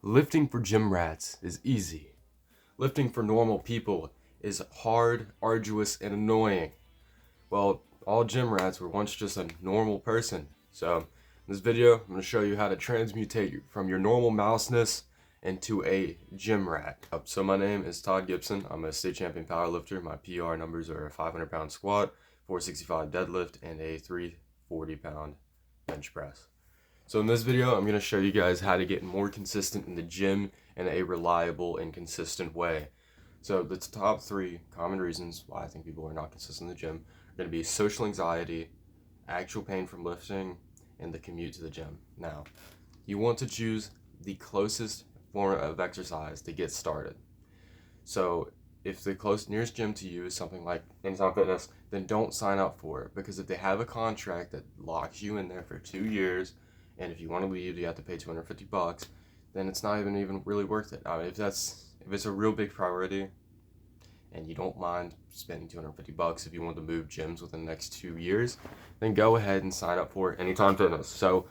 Lifting for gym rats is easy. Lifting for normal people is hard, arduous, and annoying. Well, all gym rats were once just a normal person. So, in this video, I'm going to show you how to transmutate from your normal mouseness into a gym rat. So my name is Todd Gibson. I'm a state champion powerlifter. My PR numbers are a 500-pound squat, 465 deadlift, and a 340-pound bench press. So in this video, I'm going to show you guys how to get more consistent in the gym in a reliable and consistent way. So the top 3 common reasons why I think people are not consistent in the gym are going to be social anxiety, actual pain from lifting, and the commute to the gym. Now, you want to choose the closest form of exercise to get started. So if the nearest gym to you is something like Anytime Fitness, then don't sign up for it, because if they have a contract that locks you in there for 2 years, and if you want to leave, you have to pay $250, then it's not even really worth it. I mean, if it's a real big priority, and you don't mind spending $250 if you want to move gyms within the next 2 years, then go ahead and sign up for Anytime Fitness. So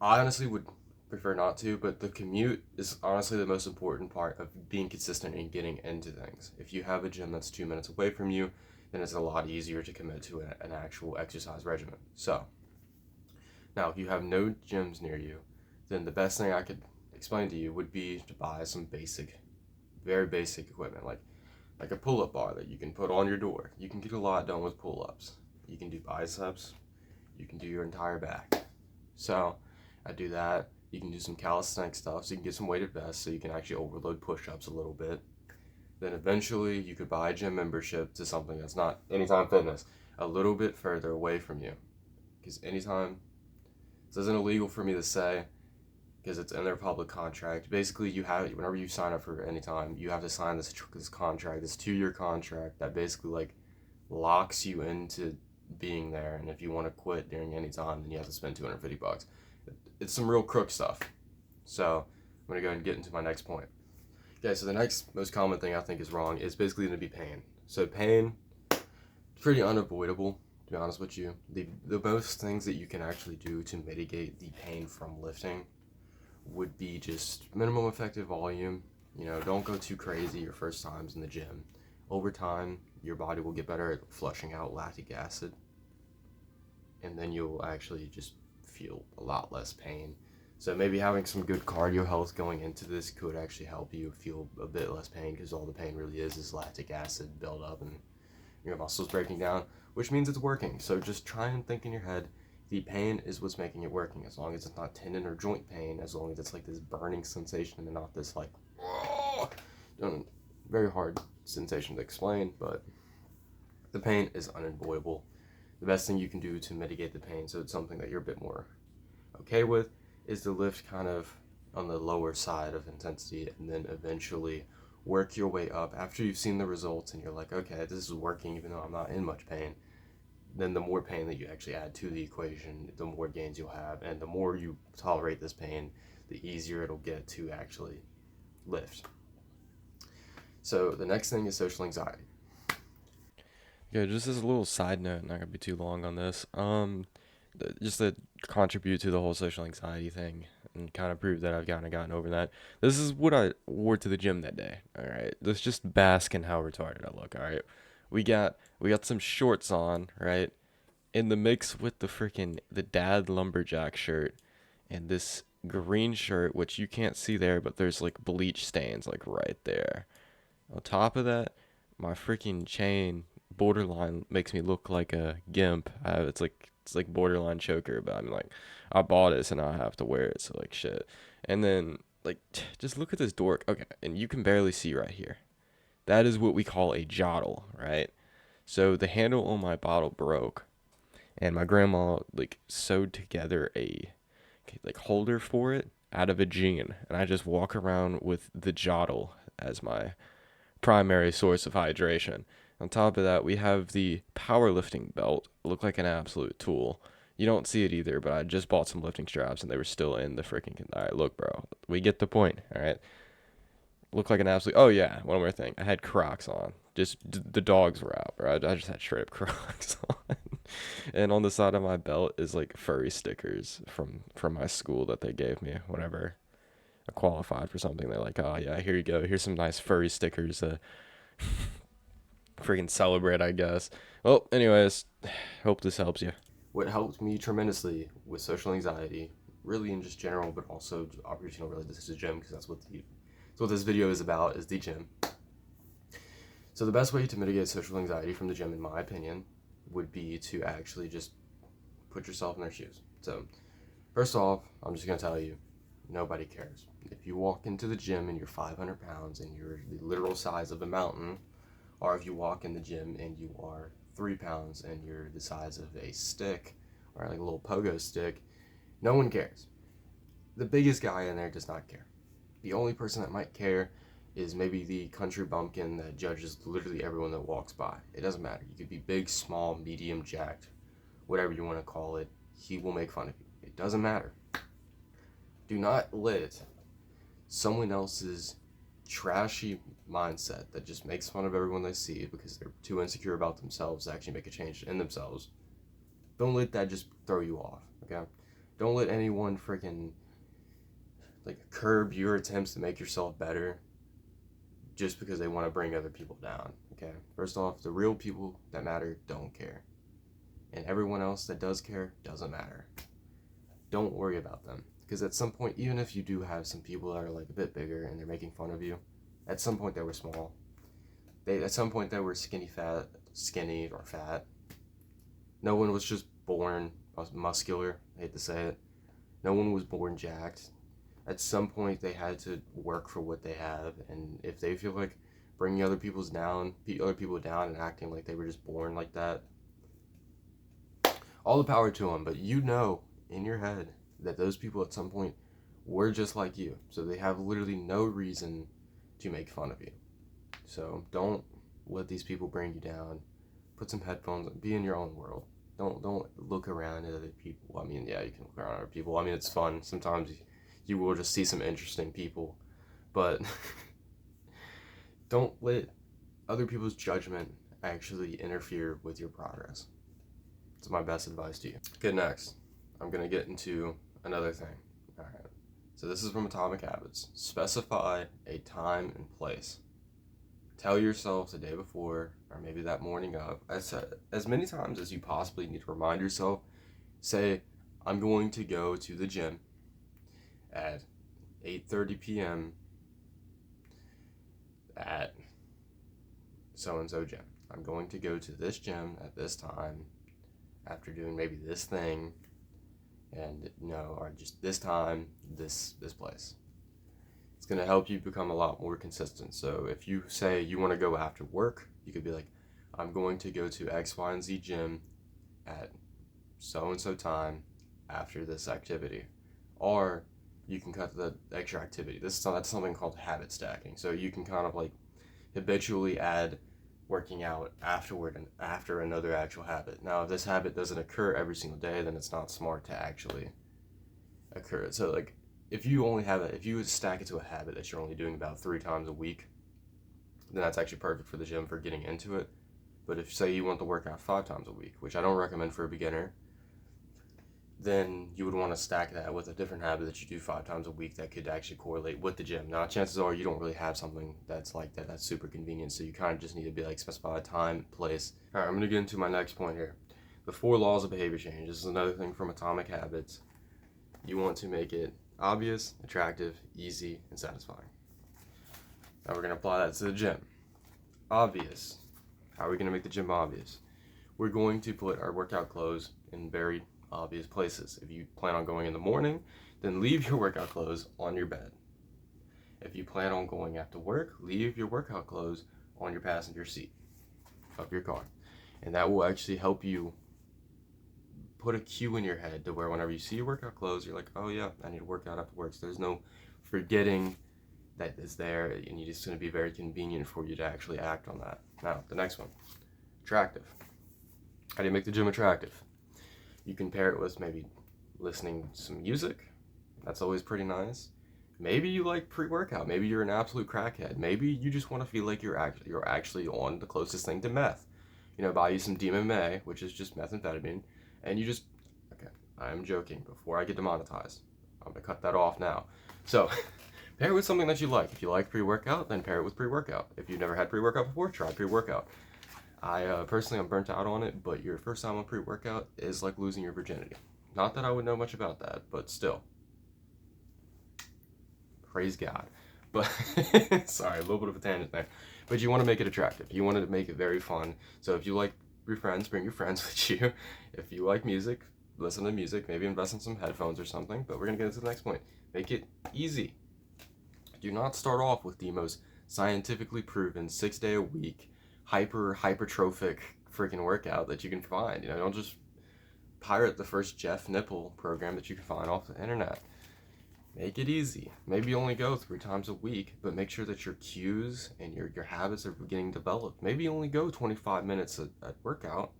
I honestly would prefer not to, but the commute is honestly the most important part of being consistent and getting into things. If you have a gym that's 2 minutes away from you, then it's a lot easier to commit to an actual exercise regimen. So now, if you have no gyms near you, then the best thing I could explain to you would be to buy some very basic equipment, like a pull-up bar that you can put on your door. You can get a lot done with pull-ups. You can do biceps. You can do your entire back. So I do that. You can do some calisthenic stuff, so you can get some weighted vests, so you can actually overload push-ups a little bit. Then eventually, you could buy a gym membership to something that's not Anytime Fitness, a little bit further away from you, because Anytime, this isn't illegal for me to say, because it's in their public contract. Basically, whenever you sign up for Anytime, you have to sign this contract, this 2-year contract that basically locks you into being there. And if you want to quit during any time, then you have to spend $250. It's some real crook stuff. So I'm gonna go ahead and get into my next point. Okay, so the next most common thing I think is wrong is basically gonna be pain. So pain, pretty unavoidable, to be honest with you. The most things that you can actually do to mitigate the pain from lifting would be just minimum effective volume. Don't go too crazy your first times in the gym. Over time, your body will get better at flushing out lactic acid, and then you'll actually just feel a lot less pain. So maybe having some good cardio health going into this could actually help you feel a bit less pain, because all the pain really is lactic acid buildup and your muscles breaking down, which means it's working. So just try and think in your head, the pain is what's making it working. As long as it's not tendon or joint pain, as long as it's this burning sensation and not this very hard sensation to explain, but the pain is unavoidable. The best thing you can do to mitigate the pain, so it's something that you're a bit more okay with, is to lift kind of on the lower side of intensity, and then eventually work your way up after you've seen the results and you're like, okay, this is working even though I'm not in much pain. Then the more pain that you actually add to the equation, the more gains you'll have, and the more you tolerate this pain, the easier it'll get to actually lift. So the next thing is social anxiety. Yeah, just as a little side note, not gonna be too long on this. Just to contribute to the whole social anxiety thing and kind of prove that I've kind of gotten over that. This is what I wore to the gym that day. All right, let's just bask in how retarded I look. All right, we got some shorts on, right, in the mix with the dad lumberjack shirt and this green shirt, which you can't see there, but there's bleach stains right there. On top of that, my freaking chain borderline makes me look like a gimp. It's like borderline choker, but I bought it, so now I have to wear it. So shit. And then just look at this dork. Okay, and you can barely see right here. That is what we call a jottle, right? So the handle on my bottle broke, and my grandma sewed together a holder for it out of a jean, and I just walk around with the jottle as my primary source of hydration. On top of that, we have the powerlifting belt. Look like an absolute tool. You don't see it either, but I just bought some lifting straps and they were still in the freaking. All right, look, bro. We get the point. All right. Look like an absolute. Oh yeah, one more thing. I had Crocs on. Just the dogs were out, bro. I just had straight up Crocs on. And on the side of my belt is furry stickers from my school that they gave me whenever qualified for something. They're like, oh yeah, here you go. Here's some nice furry stickers to freaking celebrate, I guess. Well, anyways, hope this helps you. What helped me tremendously with social anxiety, really in just general, but also operational related to the gym, because that's what this video is about, is the gym. So the best way to mitigate social anxiety from the gym, in my opinion, would be to actually just put yourself in their shoes. So first off, I'm just gonna tell you, nobody cares. If you walk into the gym and you're 500 pounds and you're the literal size of a mountain, or if you walk in the gym and you are 3 pounds and you're the size of a stick, or like a little pogo stick, no one cares. The biggest guy in there does not care. The only person that might care is maybe the country bumpkin that judges literally everyone that walks by. It doesn't matter. You could be big, small, medium, jacked, whatever you want to call it. He will make fun of you. It doesn't matter. Do not let someone else's trashy mindset that just makes fun of everyone they see because they're too insecure about themselves to actually make a change in themselves. Don't let that just throw you off, okay? Don't let anyone freaking like curb your attempts to make yourself better just because they want to bring other people down, okay? First off, the real people that matter don't care. And everyone else that does care doesn't matter. Don't worry about them. Because at some point, even if you do have some people that are like a bit bigger and they're making fun of you, at some point they were small. At some point they were skinny or fat. No one was just born muscular, I hate to say it. No one was born jacked. At some point they had to work for what they have, and if they feel like bringing other people down and acting like they were just born like that, all the power to them. But you know in your head that those people at some point were just like you, so they have literally no reason to make fun of you. So don't let these people bring you down. Put some headphones on, be in your own world. Don't look around at other people. I mean, yeah, you can look around at other people. I mean, it's fun. Sometimes you will just see some interesting people, but don't let other people's judgment actually interfere with your progress. It's my best advice to you. Okay, next, I'm gonna get into another thing. All right. So this is from Atomic Habits. Specify a time and place. Tell yourself the day before, or maybe that morning of, as many times as you possibly need to remind yourself. Say, I'm going to go to the gym at 8:30 p.m. at so-and-so gym. I'm going to go to this gym at this time after doing maybe this thing, and or just this time, this place. It's going to help you become a lot more consistent. So if you say you want to go after work, you could be like, I'm going to go to X, Y, and Z gym at so-and-so time after this activity. Or you can cut the extra activity. That's something called habit stacking. So you can kind of like habitually add working out afterward and after another actual habit. Now, if this habit doesn't occur every single day, then it's not smart to actually occur. So like, if you stack it to a habit that you're only doing about 3 times a week, then that's actually perfect for the gym for getting into it. But if, say, you want to work out 5 times a week, which I don't recommend for a beginner, then you would want to stack that with a different habit that you do 5 times a week that could actually correlate with the gym. Now, chances are you don't really have something that's like that, that's super convenient, so you kind of just need to be like, specify a time, place. All right, I'm going to get into my next point here. The 4 laws of behavior change. This is another thing from Atomic Habits. You want to make it obvious, attractive, easy, and satisfying. Now we're going to apply that to the gym. Obvious. How are we going to make the gym obvious? We're going to put our workout clothes in very obvious places. If you plan on going in the morning, then leave your workout clothes on your bed. If you plan on going after work, leave your workout clothes on your passenger seat of your car. And that will actually help you put a cue in your head to where whenever you see your workout clothes, you're like, oh yeah, I need to work out after work. So there's no forgetting that it's there, and it's just going to be very convenient for you to actually act on that. Now, the next one, attractive. How do you make the gym attractive? You can pair it with maybe listening to some music. That's always pretty nice. Maybe you like pre-workout. Maybe you're an absolute crackhead. Maybe you just want to feel like you're actually on the closest thing to meth. Buy you some DMMA, which is just methamphetamine, and you just, okay, I'm joking. Before I get demonetized, I'm going to cut that off now. So, Pair it with something that you like. If you like pre-workout, then pair it with pre-workout. If you've never had pre-workout before, try pre-workout. I personally, I'm burnt out on it, but your first time on pre-workout is like losing your virginity. Not that I would know much about that, but still, praise God. But sorry, a little bit of a tangent there. But you want to make it attractive. You want to make it very fun. So if you like your friends, bring your friends with you. If you like music, listen to music. Maybe invest in some headphones or something. But we're gonna get into the next point. Make it easy. Do not start off with the most scientifically proven 6 day a week hypertrophic freaking workout that you can find. Don't just pirate the first Jeff Nipple program that you can find off the internet. Make it easy. Maybe only go 3 times a week, but make sure that your cues and your habits are getting developed. Maybe only go 25 minutes at workout.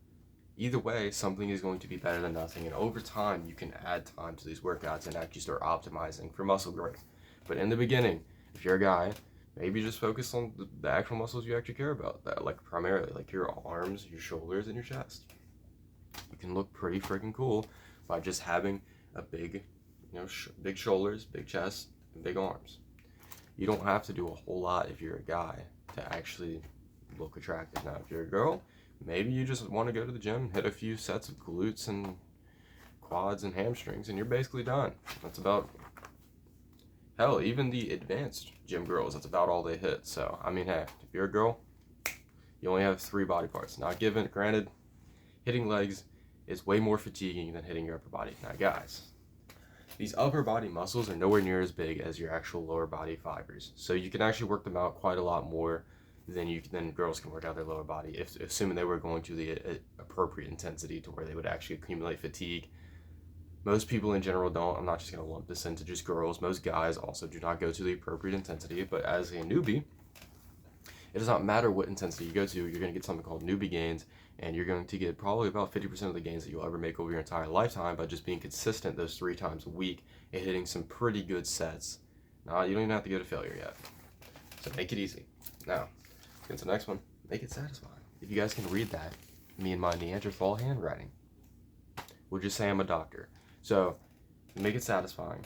Either way, something is going to be better than nothing. And over time, you can add time to these workouts and actually start optimizing for muscle growth. But in the beginning, if you're a guy, maybe just focus on the actual muscles you actually care about. That, like, primarily, like your arms, your shoulders, and your chest. You can look pretty freaking cool by just having a big big shoulders, big chest, and big arms. You don't have to do a whole lot if you're a guy to actually look attractive. Now, if you're a girl, maybe you just want to go to the gym, hit a few sets of glutes and quads and hamstrings, and you're basically done. That's about, hell, even the advanced gym girls, that's about all they hit. So, I mean, hey, if you're a girl, you only have 3 body parts. Now, granted, hitting legs is way more fatiguing than hitting your upper body. Now, guys, these upper body muscles are nowhere near as big as your actual lower body fibers. So you can actually work them out quite a lot more than girls can work out their lower body, assuming they were going to the appropriate intensity to where they would actually accumulate fatigue. Most people in general don't. I'm not just going to lump this into just girls. Most guys also do not go to the appropriate intensity. But as a newbie, it does not matter what intensity you go to. You're going to get something called newbie gains, and you're going to get probably about 50% of the gains that you'll ever make over your entire lifetime by just being consistent those 3 times a week and hitting some pretty good sets. Now, you don't even have to go to failure yet. So make it easy. Now, get to the next one. Make it satisfying. If you guys can read that, me and my Neanderthal handwriting, we'll just say I'm a doctor. So make it satisfying.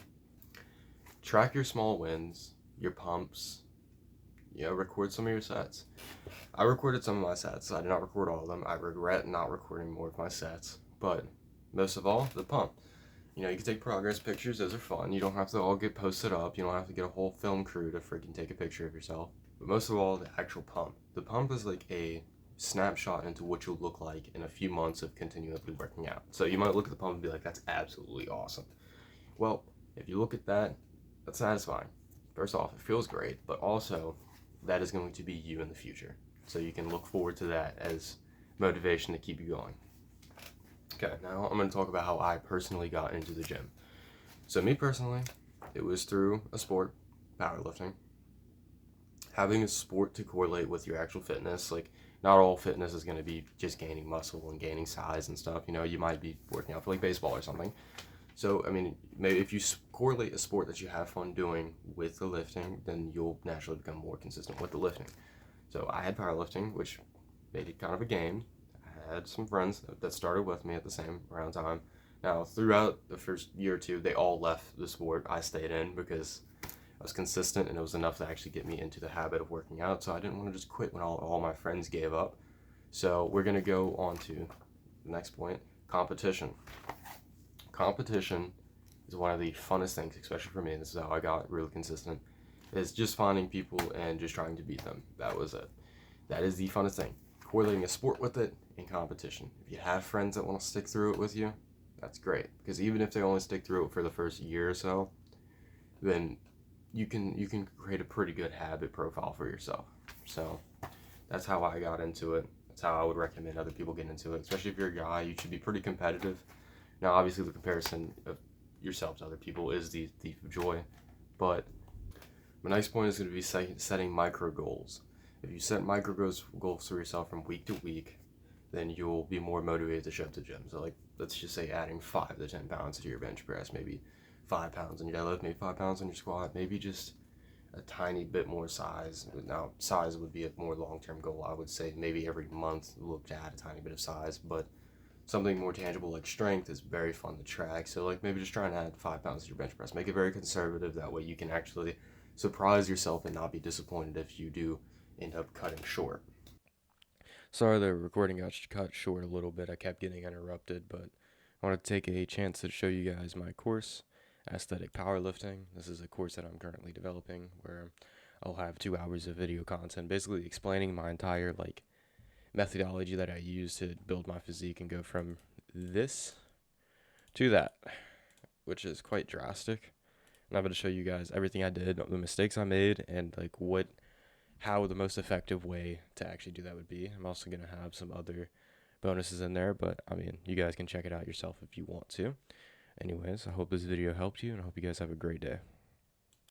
Track your small wins, your pumps, record some of your sets. I recorded some of my sets. I did not record all of them. I regret not recording more of my sets. But most of all, the pump. You can take progress pictures. Those are fun. You don't have to all get posted up. You don't have to get a whole film crew to freaking take a picture of yourself. But most of all, the actual pump. The pump is like a snapshot into what you'll look like in a few months of continuously working out. So you might look at the pump and be like, that's absolutely awesome. Well, if you look at that, that's satisfying. First off, it feels great, but also that is going to be you in the future. So you can look forward to that as motivation to keep you going. Okay, now I'm going to talk about how I personally got into the gym. So me personally, it was through a sport, powerlifting. Having a sport to correlate with your actual fitness, like not all fitness is going to be just gaining muscle and gaining size and stuff. You might be working out for like baseball or something. So, I mean, maybe if you correlate a sport that you have fun doing with the lifting, then you'll naturally become more consistent with the lifting. So I had powerlifting, which made it kind of a game. I had some friends that started with me at the same around time. Now, throughout the first year or two, they all left the sport. I stayed in because I was consistent and it was enough to actually get me into the habit of working out. So I didn't want to just quit when all my friends gave up. So we're going to go on to the next point, competition. Competition is one of the funnest things, especially for me. This is how I got really consistent. Is just finding people and just trying to beat them. That was it. That is the funnest thing. Correlating a sport with it and competition. If you have friends that want to stick through it with you, that's great. Because even if they only stick through it for the first year or so, then you can create a pretty good habit profile for yourself. So that's how I got into it. That's how I would recommend other people get into it. Especially if you're a guy, you should be pretty competitive. Now, obviously, the comparison of yourself to other people is the thief of joy, but my next point is going to be setting micro goals. If you set micro goals for yourself from week to week, then you'll be more motivated to show up to the gym. So, like, let's just say adding 5 to 10 pounds to your bench press, maybe 5 pounds on your deadlift, maybe 5 pounds on your squat, maybe just a tiny bit more size. Now, size would be a more long-term goal. I would say maybe every month look to add a tiny bit of size, but something more tangible like strength is very fun to track. So like maybe just try and add 5 pounds to your bench press. Make it very conservative. That way you can actually surprise yourself and not be disappointed if you do end up cutting short. Sorry the recording got cut short a little bit. I kept getting interrupted, but I want to take a chance to show you guys my course, Aesthetic Powerlifting. This is a course that I'm currently developing where I'll have 2 hours of video content basically explaining my entire methodology that I use to build my physique and go from this to that, which is quite drastic. And I'm going to show you guys everything I did, the mistakes I made, and how the most effective way to actually do that would be. I'm also going to have some other bonuses in there, but I mean, you guys can check it out yourself if you want to. Anyways, I hope this video helped you, and I hope you guys have a great day.